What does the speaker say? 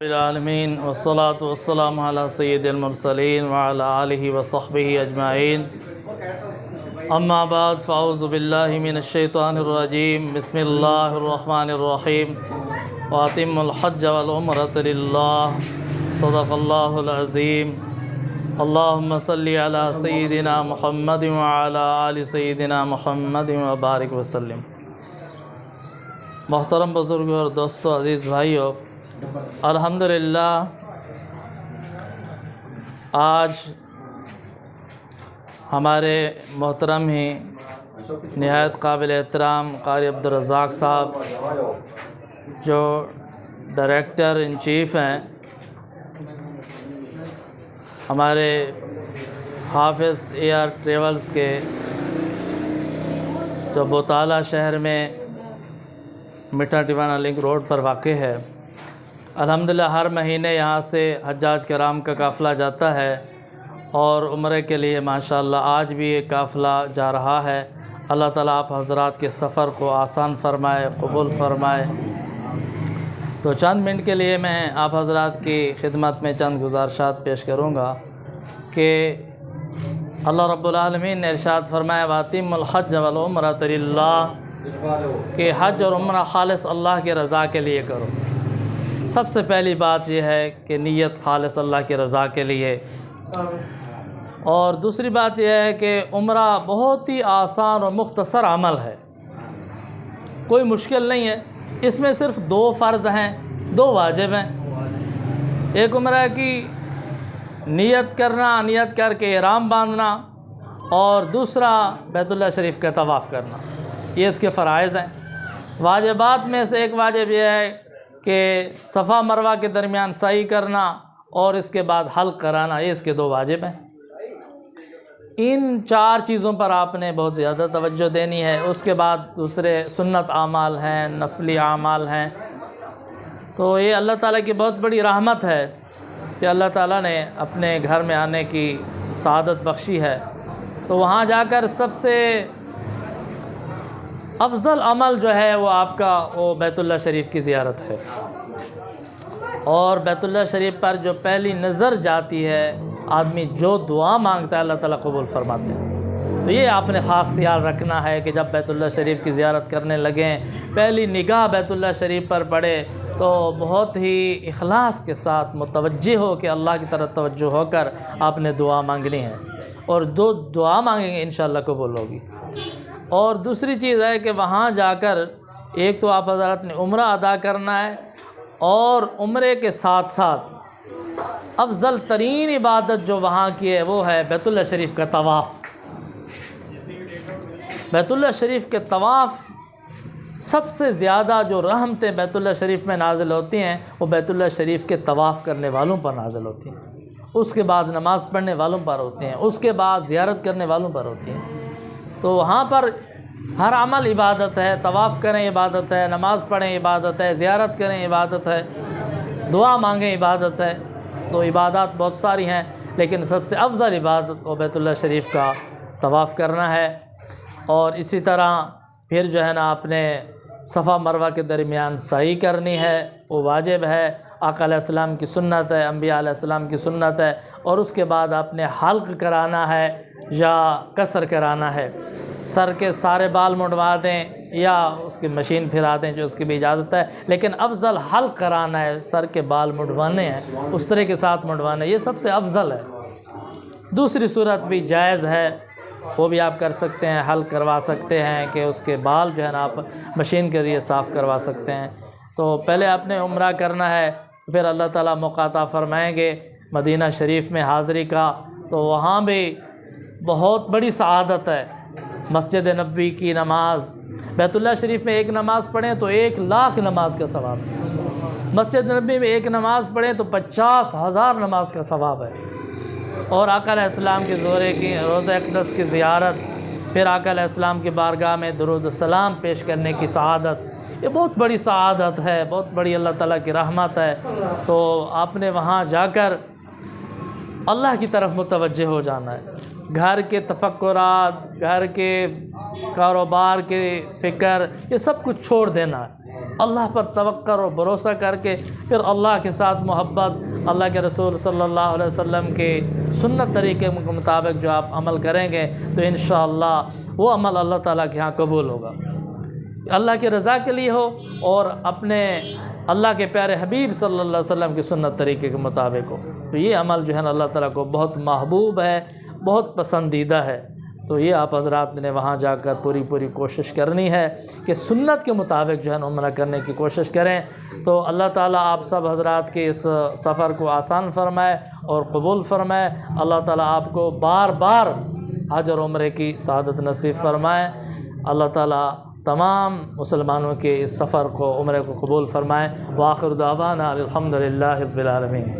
العالمین والصلاة والسلام علی سید المرسلین وعلی آلہ وصحبہ اجمعین اما بعد فاعوذ باللہ من الشیطان الرجیم بسم اللہ الرحمن الرحیم واتموا الحج والعمرۃ للہ صدق اللہ العظیم اللہم صلی علی سیدنا محمد وعلی آل سیدنا محمد وبارک وسلم۔ محترم بزرگوں اور دوستو، عزیز بھائیو، الحمدللہ آج ہمارے محترم ہی نہایت قابل احترام قاری عبدالرزاق صاحب جو ڈائریکٹر ان چیف ہیں، ہمارے حافظ ایئر ٹریولز کے، جو بوتالہ شہر میں میٹھا ٹیوانا لنک روڈ پر واقع ہے، الحمدللہ ہر مہینے یہاں سے حجاج کرام کا قافلہ جاتا ہے اور عمرے کے لیے ماشاءاللہ آج بھی یہ قافلہ جا رہا ہے۔ اللہ تعالیٰ آپ حضرات کے سفر کو آسان فرمائے، قبول فرمائے۔ تو چند منٹ کے لیے میں آپ حضرات کی خدمت میں چند گزارشات پیش کروں گا کہ اللہ رب العالمین نے ارشاد فرمایا وَأَتِمُّوا الْحَجَّ وَالْعُمْرَةَ لِلَّهِ کہ حج اور عمرہ خالص اللہ کی رضا کے لیے کرو۔ سب سے پہلی بات یہ ہے کہ نیت خالص اللہ کی رضا کے لیے، اور دوسری بات یہ ہے کہ عمرہ بہت ہی آسان اور مختصر عمل ہے، کوئی مشکل نہیں ہے۔ اس میں صرف 2 فرض ہیں، 2 واجب ہیں۔ ایک عمرہ کی نیت کرنا، نیت کر کے احرام باندھنا، اور دوسرا بیت اللہ شریف کا طواف کرنا، یہ اس کے فرائض ہیں۔ واجبات میں سے ایک واجب یہ ہے کہ صفا مروہ کے درمیان سعی کرنا اور اس کے بعد حلق کرانا، یہ اس کے 2 واجب ہیں۔ ان 4 چیزوں پر آپ نے بہت زیادہ توجہ دینی ہے۔ اس کے بعد دوسرے سنت اعمال ہیں، نفلی اعمال ہیں۔ تو یہ اللہ تعالیٰ کی بہت بڑی رحمت ہے کہ اللہ تعالیٰ نے اپنے گھر میں آنے کی سعادت بخشی ہے۔ تو وہاں جا کر سب سے افضل عمل جو ہے وہ آپ کا وہ بیت اللہ شریف کی زیارت ہے، اور بیت اللہ شریف پر جو پہلی نظر جاتی ہے، آدمی جو دعا مانگتا ہے اللہ تعالیٰ قبول فرماتے ہیں۔ تو یہ آپ نے خاص خیال رکھنا ہے کہ جب بیت اللہ شریف کی زیارت کرنے لگیں، پہلی نگاہ بیت اللہ شریف پر پڑے تو بہت ہی اخلاص کے ساتھ متوجہ ہو کہ اللہ کی طرف توجہ ہو کر آپ نے دعا مانگنی ہے، اور جو دعا مانگیں گے انشاءاللہ قبول ہوگی۔ اور دوسری چیز ہے کہ وہاں جا کر ایک تو آپ حضرات نے عمرہ ادا کرنا ہے، اور عمرے کے ساتھ ساتھ افضل ترین عبادت جو وہاں کی ہے وہ ہے بیت اللہ شریف کا طواف۔ بیت اللہ شریف کے طواف سب سے زیادہ جو رحمتیں بیت اللہ شریف میں نازل ہوتی ہیں وہ بیت اللہ شریف کے طواف کرنے والوں پر نازل ہوتی ہیں، اس کے بعد نماز پڑھنے والوں پر ہوتی ہیں، اس کے بعد زیارت کرنے والوں پر ہوتی ہیں۔ تو وہاں پر ہر عمل عبادت ہے، طواف کریں عبادت ہے، نماز پڑھیں عبادت ہے، زیارت کریں عبادت ہے، دعا مانگیں عبادت ہے۔ تو عبادات بہت ساری ہیں، لیکن سب سے افضل عبادت وہ بیت اللہ شریف کا طواف کرنا ہے۔ اور اسی طرح پھر جو ہے نا آپ نے صفا مروہ کے درمیان سعی کرنی ہے، وہ واجب ہے، آقا علیہ السلام کی سنت ہے، انبیاء علیہ السلام کی سنت ہے۔ اور اس کے بعد آپ نے حلق کرانا ہے یا قصر کرانا ہے، سر کے سارے بال منڈوا دیں یا اس کی مشین پھرا دیں، جو اس کی بھی اجازت ہے، لیکن افضل حلق کرانا ہے، سر کے بال منڈوانے ہیں، اس طرح کے ساتھ منڈوانے، یہ سب سے افضل ہے۔ دوسری صورت بھی جائز ہے، وہ بھی آپ کر سکتے ہیں، حلق کروا سکتے ہیں کہ اس کے بال جو ہے نا آپ مشین کے ذریعے صاف کروا سکتے ہیں۔ تو پہلے آپ نے عمرہ کرنا ہے، پھر اللہ تعالیٰ موقع عطا فرمائیں گے مدینہ شریف میں حاضری کا، تو وہاں بھی بہت بڑی سعادت ہے۔ مسجد نبوی کی نماز، بیت اللہ شریف میں ایک نماز پڑھیں تو 1,00,000 نماز کا ثواب ہے، مسجد نبوی میں ایک نماز پڑھیں تو 50,000 نماز کا ثواب ہے۔ اور آقا علیہ السلام کے زورے کی روضہ اقدس کی زیارت، پھر آقا علیہ السلام کی بارگاہ میں درود و سلام پیش کرنے کی سعادت، یہ بہت بڑی سعادت ہے، بہت بڑی اللہ تعالیٰ کی رحمت ہے۔ تو آپ نے وہاں جا کر اللہ کی طرف متوجہ ہو جانا ہے، گھر کے تفکرات، گھر کے کاروبار کے فکر، یہ سب کچھ چھوڑ دینا ہے۔ اللہ پر توکل اور بھروسہ کر کے پھر اللہ کے ساتھ محبت، اللہ کے رسول صلی اللہ علیہ وسلم کے سنت طریقے کے مطابق جو آپ عمل کریں گے تو انشاءاللہ وہ عمل اللہ تعالیٰ کے ہاں قبول ہوگا، اللہ کی رضا کے لیے ہو اور اپنے اللہ کے پیارے حبیب صلی اللہ علیہ وسلم کی سنت طریقے کے مطابق ہو۔ تو یہ عمل جو ہے نا اللہ تعالیٰ کو بہت محبوب ہے، بہت پسندیدہ ہے۔ تو یہ آپ حضرات نے وہاں جا کر پوری کوشش کرنی ہے کہ سنت کے مطابق جو ہے نا عمرہ کرنے کی کوشش کریں۔ تو اللہ تعالیٰ آپ سب حضرات کے اس سفر کو آسان فرمائے اور قبول فرمائے۔ اللہ تعالیٰ آپ کو بار بار حج اور عمرے کی سعادت نصیب فرمائے۔ اللہ تعالیٰ تمام مسلمانوں کے اس سفر کو، عمرے کو قبول فرمائے۔ وآخر دعوانا الحمدللہ رب العالمین۔